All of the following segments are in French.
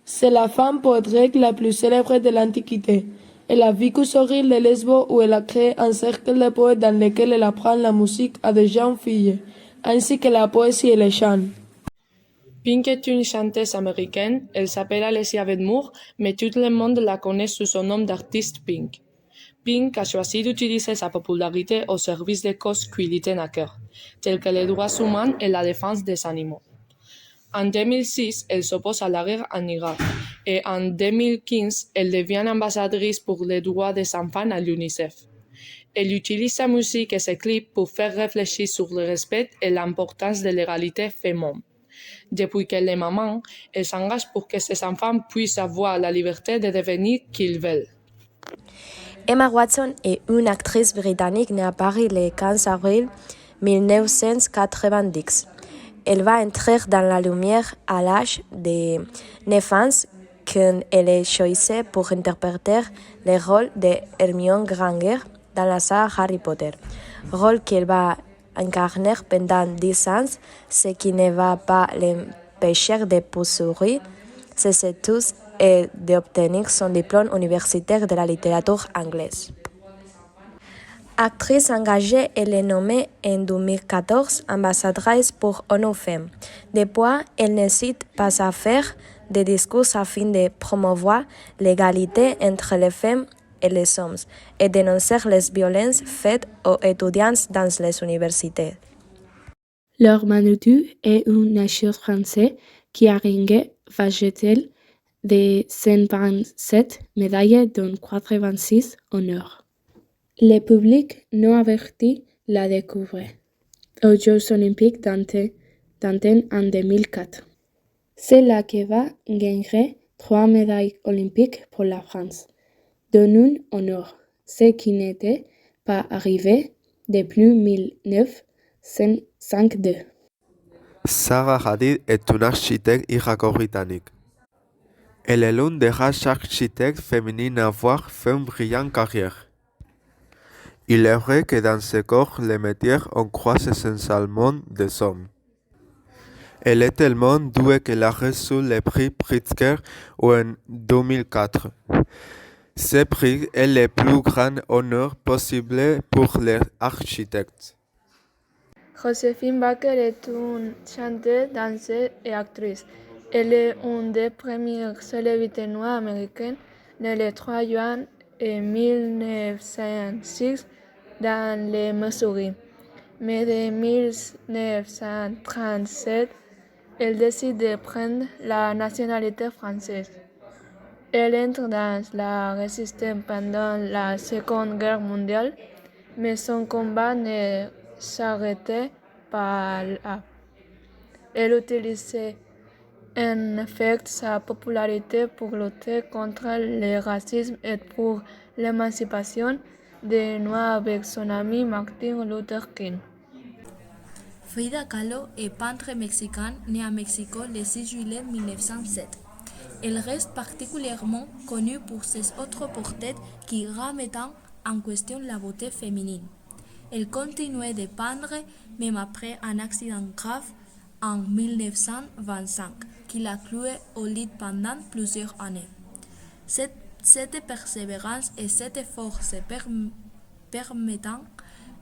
C'est la femme poète la plus célèbre de l'Antiquité. Elle a vécu sur l'île de Lesbos où elle a créé un cercle de poètes dans lequel elle apprend la musique à des jeunes filles, ainsi que la poésie et les chants. Pink est une chanteuse américaine, elle s'appelle Elizabeth Moore, mais tout le monde la connaît sous son nom d'artiste Pink. Pink a choisi d'utiliser sa popularité au service des causes qui lui tiennent à cœur, telles que les droits humains et la défense des animaux. En 2006, elle s'oppose à la guerre en Irak et en 2015, elle devient ambassadrice pour les droits des enfants à l'UNICEF. Elle utilise sa musique et ses clips pour faire réfléchir sur le respect et l'importance de l'égalité femmes-hommes. Depuis qu'elle est maman, elle s'engage pour que ses enfants puissent avoir la liberté de devenir qui ils veulent. Emma Watson est une actrice britannique née à Paris le 15 avril 1990. Elle va entrer dans la lumière à l'âge de 9 ans quand elle est choisie pour interpréter le rôle de Hermione Granger dans la saga Harry Potter, rôle qu'elle va incarner pendant 10 ans, ce qui ne va pas l'empêcher de poursuivre ses études et d'obtenir son diplôme universitaire de la littérature anglaise. Actrice engagée, elle est nommée en 2014 ambassadrice pour ONU Femmes. Depuis, elle n'hésite pas à faire des discours afin de promouvoir l'égalité entre les femmes et les hommes et dénoncer les violences faites aux étudiants dans les universités. Laure Manodou est une nageuse française qui a gagné 27 de 127 médailles dont 86 en or. Le public non averti la découvre aux Jeux olympiques d'Athènes en 2004. C'est là qu'elle va gagner 3 médailles olympiques pour la France, dont une en or, ce qui n'était pas arrivé depuis 1952. Zaha Hadid est une architecte irako-britannique. Elle est l'une des rares architectes féminines à avoir fait une brillante carrière. Il est vrai que dans ce corps, les métiers ont croisé essentiellement des hommes. Elle est tellement douée qu'elle a reçu le prix Pritzker en 2004. Ce prix est le plus grand honneur possible pour les architectes. Joséphine Baker est une chanteuse, danseuse et actrice. Elle est une des premières célébrités noires américaines née le 3 juin 1906 dans le Missouri. Mais en 1937, elle décide de prendre la nationalité française. Elle entre dans la résistance pendant la Seconde Guerre mondiale, mais son combat ne s'arrêtait pas là. Elle utilisait en fait sa popularité pour lutter contre le racisme et pour l'émancipation des Noirs avec son ami Martin Luther King. Frida Kahlo est peintre mexicaine née à Mexico le 6 juillet 1907. Elle reste particulièrement connue pour ses autres portraits qui remettent en question la beauté féminine. Elle continuait de peindre même après un accident grave en 1925 qui l'a clouée au lit pendant plusieurs années. Cette persévérance et cette force permettant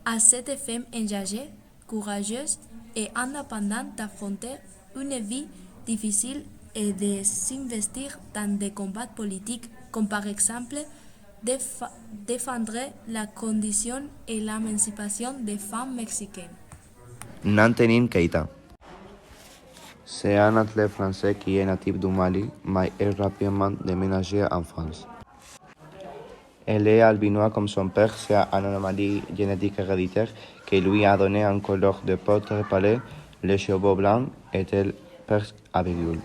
à cette femme engagée, courageuse et indépendante d'affronter une vie difficile et de s'investir dans des combats politiques comme par exemple défendre la condition et l'émancipation des femmes mexicaines. Nantenin Keita. C'est un athlète français qui est natif du Mali, mais est rapidement déménagé en France. Elle est albinoise comme son père, c'est une anomalie génétique héréditaire qui lui a donné une couleur de peau très pâle, les cheveux blancs et elle presque aveugle.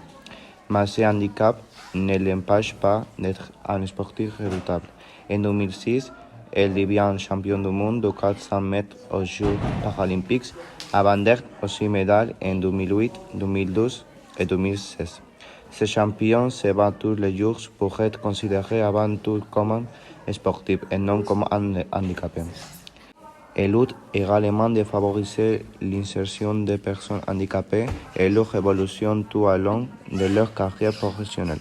Mais ce handicap ne l'empêche pas d'être un sportif redoutable. En 2006, elle devient championne du monde de 400 mètres aux Jeux paralympiques, avant d'être aussi médaille en 2008, 2012 et 2016. Ce champion se bat tous les jours pour être considéré avant tout comme un sportif et non comme un handicapé. Elle lutte également de favoriser l'insertion des personnes handicapées et leur évolution tout au long de leur carrière professionnelle.